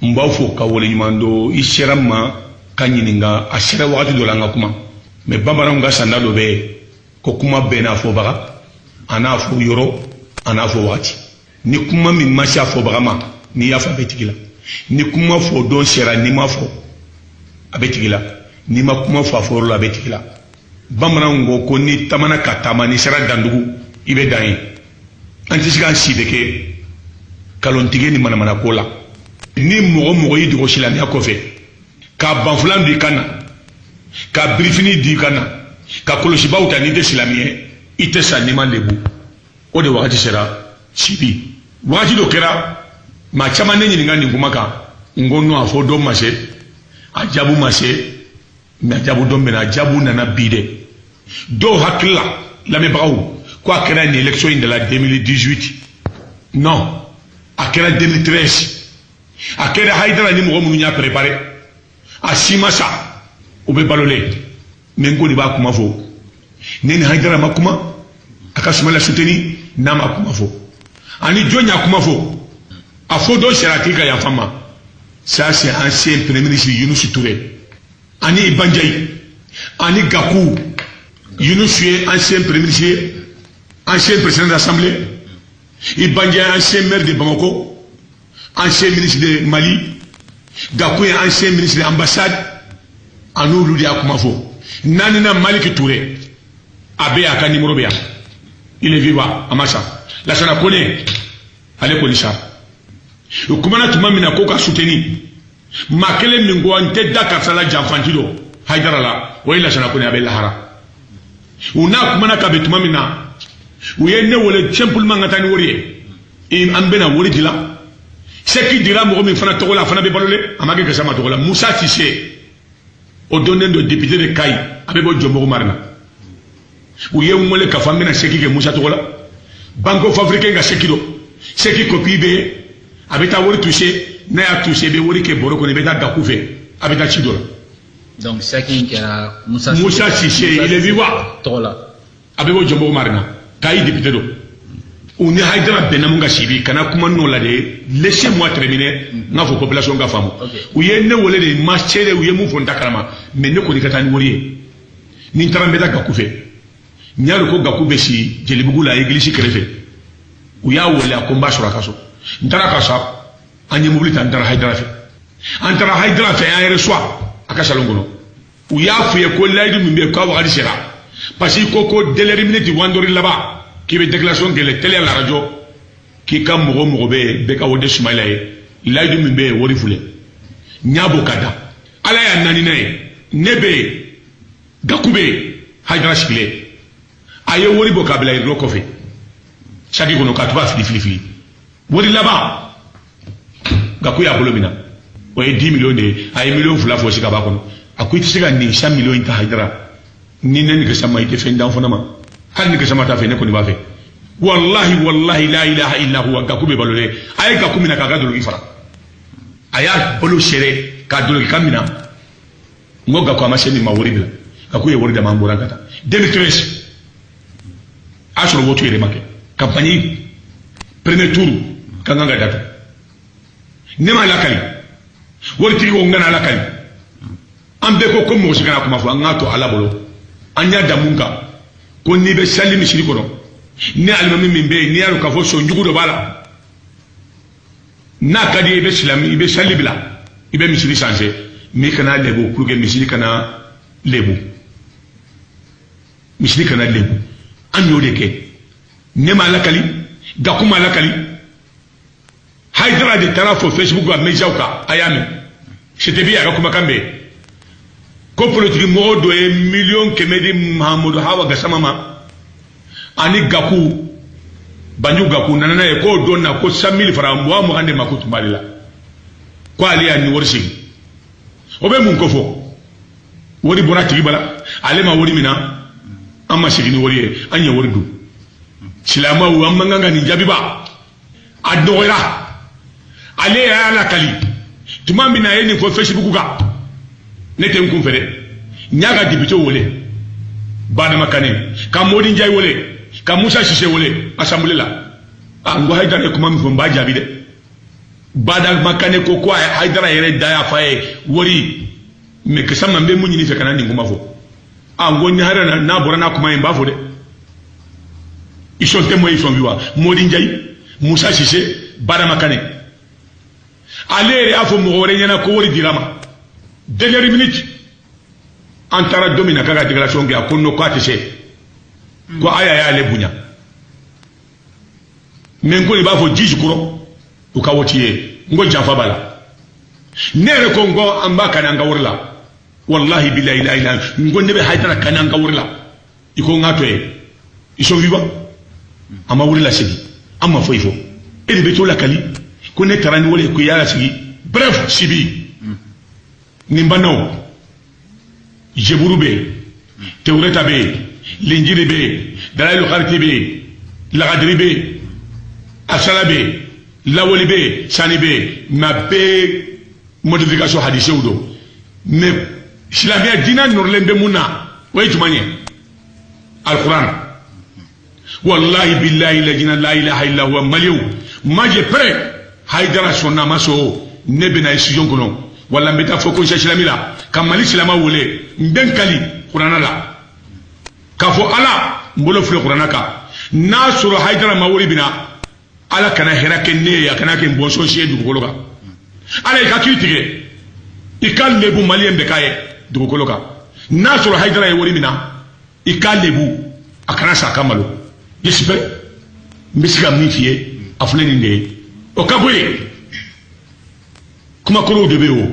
mbafo ka wole nyumando isherama kanyininga ashera wakati dolanga kuma me bambara nga sandalo be ko kuma bena fo baga ana fo yoro ana fo wati ni kuma mi masha fo baga ma ni yafa betigila ni kuma fo don shera ni ma fo abetigila ni ma kuma fo fo la betigila bambara ngo ko ni tamana katama ni shera dandugu ibe dai antisika sideke kalontige ni mana kola ni mogo yi dogo silami akofe ka banfulan di kana ka brifini di kana ka kolosibaw ta ni de silamiye ite sa ni man lebu o de wakati sera sibi wakati do kera ma chama ne nyinga ni ngumaka ngono afo do mase ajabu mase na ajabu do mena ajabu na bide do hakla la me baou quoi kera ni élection de la 2018 non à kera 2013 a kera haidara ni mogo munya préparé a simasa o be balolé mengo ni ba kuma fo neni haidara makuma akasima la souteni na makuma fo ani jonya kuma fo a fo do seratika ya fama ça c'est ancien premier ministre Younous Touré ani Ibanjai ani Gakou Younous ancien premier ministre ancien président de l'Assemblée Ibanjai ancien maire de Bamako ancien ministre de Mali, Gakou est ancien ministre de l'ambassade, en nous l'oudi à Koumafo. Nanina Malik Touré, Abe Aka numéro B. Il est vivant, à Massa. La Sana connaît, allez connaître ça. Le commandant Toumamina Koka soutenu, Makele Mingo en tête d'Akasala Djanfantilo, Haïdarala, oui, la Sana connaît Abe Lahara. Ou n'a Koumana Kabe Toumamina, ou y'a né ou le simplement Natani Wori, et Ambena Wori Dila. Ce qui dira Mohamed Fana Togola, Fana Bebalole, Amagi Gassama Togola, Moussa Tissé, au donneur de député de Kaï, avec votre Jombo Marna. Où y a un mot de Kafamena Seki Moussa Togola, Banco Fabrique Gassekiro, Seki Kopibe, avec ta wori touché, n'a touché, Bewori Keboro, qu'on est bêta Gakouvé, avec ta Chidola. Donc, Seki qui a Moussa Tissé, il est vivant. Togola. Avec votre Jombo Marna, Kaï député d'eau. On est haïdra benamunga sibi kana kuma no la de laissez-moi terminer na fo population ga famu ou ye ne wole de marcher ou ye mu fonta kalama mais ne ko ni katani woriye ni tarambe da Gakou fe nyalo ko Gakou be si jelibugu la église krefe ou ya wole akomba sur akaso ndara kasa anye mobili ndara haïdra fe antara haïdra fe ya reçoit akasa longono ou ya fuye ko laydu mimbe ko wa sera parce que koko déterminé di wandori là-bas qui veut déclaration que les télé à la radio qui comme Mourobé beka wode Soumaïlaye il a eu du mbe wori foulé nyabo kada ala ya naninaye nebe Gakoube haïdra sikile aye wori bokabila iro kofe chaki kono katuba fili wori là-bas Gakou ya bolomina oye 10 millions de aye millions fula fo sika ba kono akuiti sika ni 100 millions ta haïdra ni neni ke sama ite fenda fonama hal ni ke sama ta fe ne ko ni ba fe wallahi la ilaha illa huwa Gakoube balole ay Gakou mina kaga dolo ifara aya bolo shere ka dolo kamina ngo Gakou amasheni mawori bila Gakou ye wori da mambura kata 2013 asoro wotu yere make campagne premier tour kanganga datu nema lakali wori tiri wo ngana lakali ambe ko mo sikana kuma fo ngato ala bolo anya damunga ko ni be salimi shiri kono ni alimami mimbe ni yaro kafo so njugu do bala na kadi ibe silami ibe salibla ibe misiri changer mi kana lebo pour que misiri kana lebo misiri kana lebo anyo deke ne malakali Gakou malakali haïdra de tarafo Facebook wa mejauka ayami c'était bien Gakou makambe ko politique mo do e million kemedi Mahamadou Hawa Gassamama ani Gakou banyu Gakou nanana e ko donna ko 100,000 francs mo mo ande makutu malila ko ali ani worsi obe mun ko fo wori borati bala ale ma wori mina amma sigini wori anya wori du silama wu amma nganga ni jabiba adoira ale ya la kali tuma mina yeni fo Facebook ga nete nkum fere nyaga dibito wole bana makane ka modi njay wole ka Moussa Cissé wole assemblée la ngo haydara e kuma mi fo mba jabi de bada makane ko ko haidara yere daya faye wori me ke sama mbe munyi ni fe kana ningo mafo a ngoni hara na bora na kuma imba fo de ils sont témoins ils sont vivants Modi Ndiaye Moussa Cissé bada makane alere afo mo wore nyana ko wori dirama dernière minute antara domina kaga déclaration bi akonno ko atese ko aya ya le bunya men ko ba fo jiji kuro ukawotiye ngo jafa bala nere ko ngo amba kananga wurla wallahi billahi la ilaha ngo nebe haydara kananga wurla iko ngato e iso viva ama wurla sigi ama foifo edi beto la kali ko ne tarani wole ko yala sigi bref sibi nimbano jeburube tewreta be linjiri be dalailu kharti be lagadri be asalabe lawoli be sani be ma be modification hadise udo mais islamia dina norlembe muna way tumanye alquran wallahi billahi la ilaha illa huwa maliu maje pre haidara sonna maso nebena isijon kono wala mbeta foko islamila kamali islama wole mbenkali qur'ana la kafo ala mbolo fure qur'ana ka nasuru haidara mawoli bina ala kana hera kenne ya kana ke mbonso sie dugukolo ka ala ka kitige ikal lebu malien be kaye dugukolo ka nasuru haidara e wori mina ikal lebu akana sakamalo yesipe mbisiga mifie afuleni nde o kaboye kuma koro debe o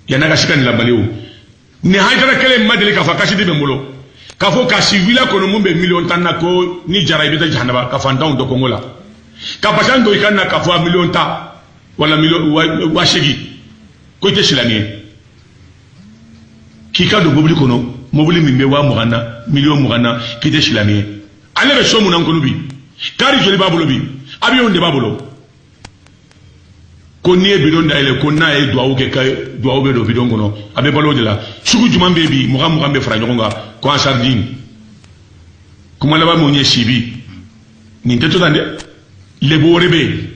yana ga sikani la baleo ni haidara kele madele ka fakasi de mbolo kafo ka civila kono mumbe million tanna ko ni jara ibeta jahanaba ka fandaw do kongola ka pasando ikanna ka fo million ta wala million wa shegi ko te silani ki ka do bobli kono mobli mimbe wa mugana million mugana ki te silani ale be somu nan kono bi kari joli babulo bi abiyon de babulo ko ni e bidon da ele ko na e duawo ke kay duawo be do bidon kono abe balo de la sugu juma be bi mugam be fra ngonga ko sardine kuma laba mo nye sibi ni teto tande le bo rebe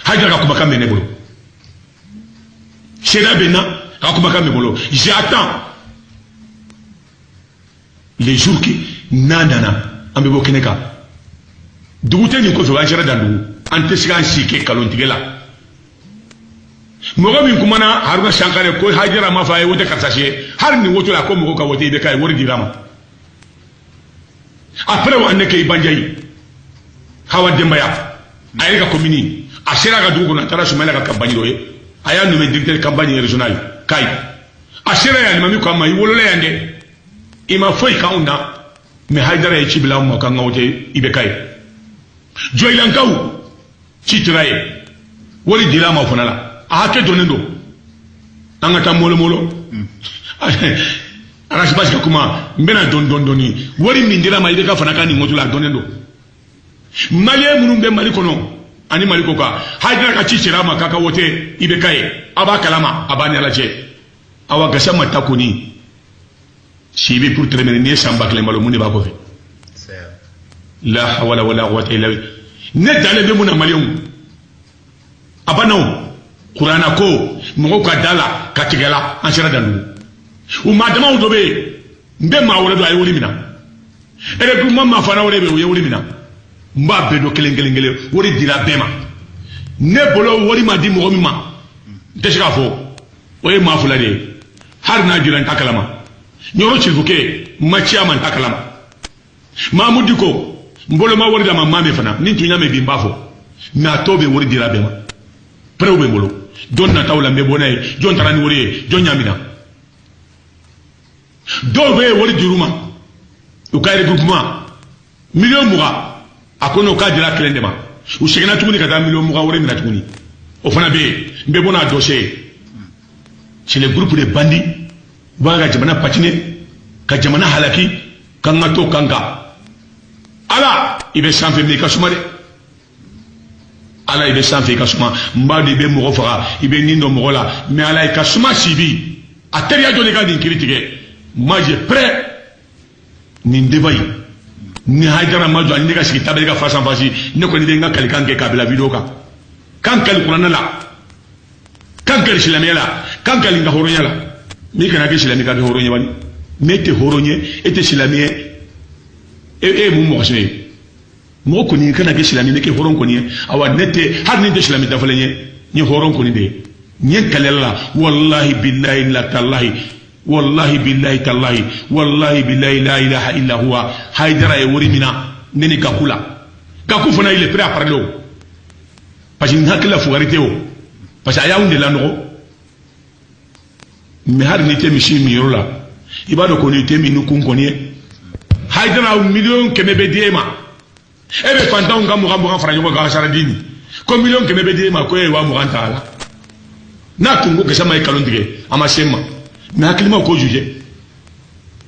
haja ka kuma kambe ne bolo sera bena ka kuma kambe bolo j'attends les jours qui nanana ambe bo keneka dugute ni ko so ajara dandu ante sigan sike kalon tigela mogo min kumana haruna shankare ko hajira ma faye wote karsashe har ni woto la ko mogo ka wote be kay wori dirama après on ne kay banjay hawa dembaya ayega komini ashira ga dugo na tara sumela ka campagne doye aya no me directeur campagne régionale kay ashira ya mami ko mai wolole yande ima foi kauna me hajira e chibila mo ka ngote ibe kay joylankaw citraye wori dirama fonala ahake donendo angata molo arashi basi kuma mbena doni wori mindira ma ideka fanaka ni ngotula donendo maliye munumbe malikono ani maliko ka hajira ka cicira ma kaka wote ibekaye aba kalama abani alaje awa gasama takoni sibi pour terminer ni samba kle malo munde ba ko fe la hawla wala quwwata illa billah ne dale be muna maliyon abanaw Qur'ana ko mo ka dala ka tigala an sera danu o madama o dobe mbe ma wala do ay woli mina ere du mamma fana wala be woli mina mba be do kelengele wori dira bema ne bolo wori ma di mo mi ma desika fo o e ma fula de har na jiran takalama nyoro chifuke ma chiama takalama mamudi ko mbolo ma wori da mamma me fana ni tunya me bimba fo na tobe wori dira bema prew be mbolo don na tawla mbe bonay jon tarani wori jon nyamina do be wori diruma o kayre groupement million muga akono ka dira kelendema o segena tuguni kata million muga wori mina tuguni o fana be mbe bona dossier c'est le groupe de bandits baga jamana patine ka jamana halaki kanga to kanga ala ibe sanfe me kasuma de ala ibe sanfe kasuma mbadi be mo fara ibe nindo mo la mais ala kasuma sibi ateria do lega din critique moi je prêt ni ndevai ni haidara majo ani ga siki tabelga face en face ne ko ni denga kalikan ke kabila video ka kan kali qur'ana la kan kali islamiyya la kan kali nga horonya la mi kana ke islamiyya ka horonya bani mete horonye ete islamiyya mu mo xene mo ko ni kana ke islamiyya ke horon ko ni awa nete har ni de islamiyya da falenye ni horon ko ni de nyen kalela wallahi billahi la tallahi wallahi billahi tallahi wallahi billahi la ilaha illa huwa haydara e wori mina neni kakula kaku fana il est prêt à parler parce que hakla fugarité o parce que ayaunde la no mais har ni te mishi mi yola ibado ko ni te mi nu kun koni haydara million kemebe diema ebe fantaw ngamu ngamu faranyo ko ga saradini ko million kemebe diema ko e wa mu rantala na tungo ke sama e kalondige amasema mais hakilima ko juger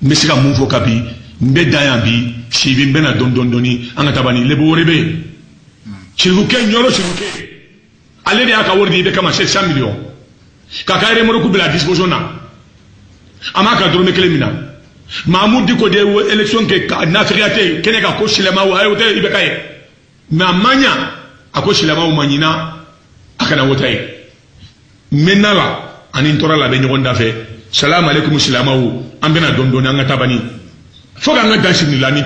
mais sika mun fo kapi mbe dayambi sibi mbena dondondoni anga tabani lebo rebe chiruke nyoro chiruke ale de aka wordi be kama 700 millions kakare mo ko bila disposition na amaka drone kelemina mahmoud diko de election ke na feriate kene ka ko silama wa ayo te ibe kay ma manya ako silama o manyina akana wotai menala ani ntora la be nyogonda fe salam alaikum silama o ambena dondoni anga tabani foga nga dansi ni la ni